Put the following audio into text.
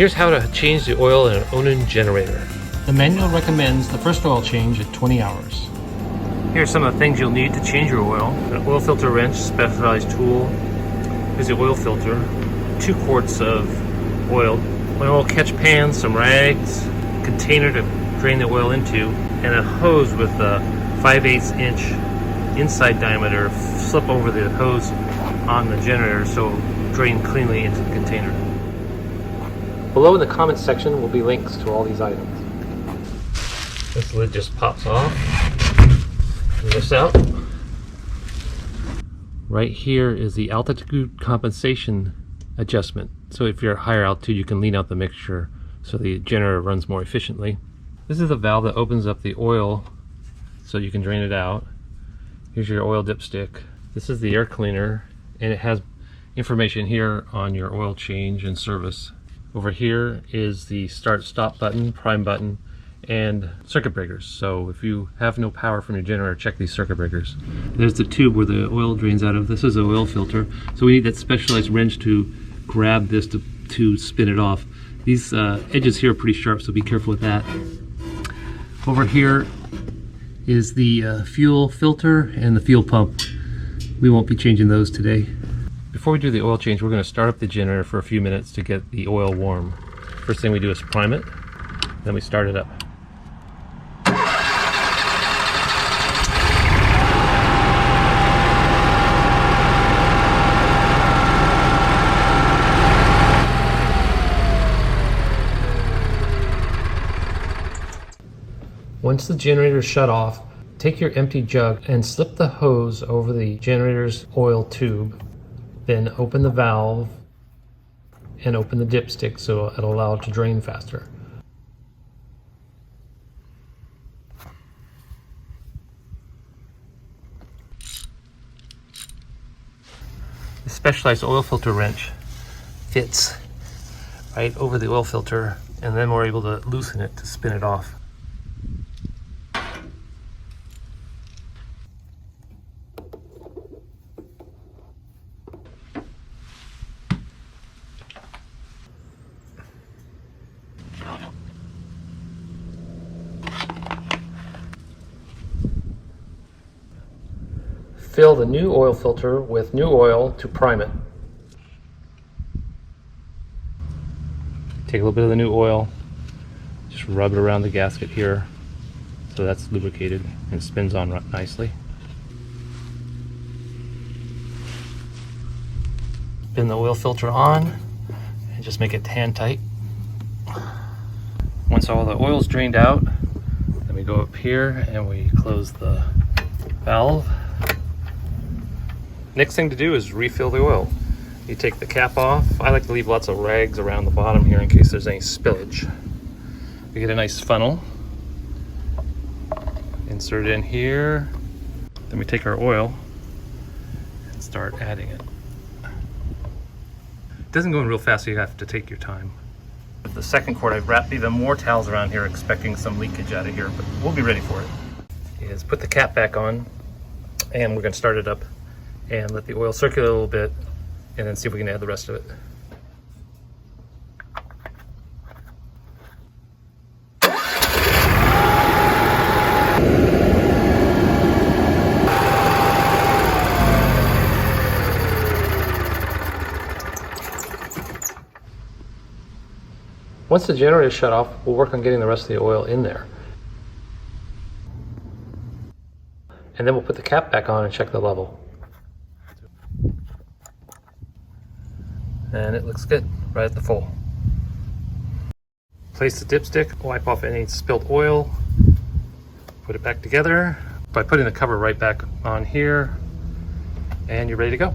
Here's how to change the oil in an Onan Generator. The manual recommends the first oil change at 20 hours. Here's some of the things you'll need to change your oil. An oil filter wrench, specialized tool. Here's the oil filter. 2 quarts of oil. An oil catch pan, some rags, container to drain the oil into, and a hose with a 5/8 inch inside diameter. Slip over the hose on the generator so it'll drain cleanly into the container. Below in the comments section will be links to all these items. This lid just pops off. Pull this out. Right here is the altitude compensation adjustment. So if you're at higher altitude, you can lean out the mixture so the generator runs more efficiently. This is the valve that opens up the oil so you can drain it out. Here's your oil dipstick. This is the air cleaner, and it has information here on your oil change and service. Over here is the start stop button, prime button, and circuit breakers. So if you have no power from your generator, check these circuit breakers. There's the tube where the oil drains out of. This is an oil filter. So we need that specialized wrench to grab this to spin it off. These edges here are pretty sharp, so be careful with that. Over here is the fuel filter and the fuel pump. We won't be changing those today. Before we do the oil change, we're going to start up the generator for a few minutes to get the oil warm. First thing we do is prime it, then we start it up. Once the generator is shut off, take your empty jug and slip the hose over the generator's oil tube. Then open the valve and open the dipstick so it'll allow it to drain faster. The specialized oil filter wrench fits right over the oil filter, and then we're able to loosen it to spin it off. Fill the new oil filter with new oil to prime it. Take a little bit of the new oil, just rub it around the gasket here so that's lubricated and spins on nicely. Spin the oil filter on and just make it hand tight. Once all the oil's drained out, then we go up here and we close the valve. Next thing to do is refill the oil. You take the cap off. I like to leave lots of rags around the bottom here in case there's any spillage. We get a nice funnel. Insert it in here. Then we take our oil and start adding it. It doesn't go in real fast, so you have to take your time. With the second quart, I've wrapped even more towels around here expecting some leakage out of here, but we'll be ready for it. Is put the cap back on, and we're going to start it up and let the oil circulate a little bit, and then see if we can add the rest of it. Once the generator is shut off, we'll work on getting the rest of the oil in there. And then we'll put the cap back on and check the level. And it looks good, right at the full. Place the dipstick, wipe off any spilled oil, put it back together by putting the cover right back on here, and you're ready to go.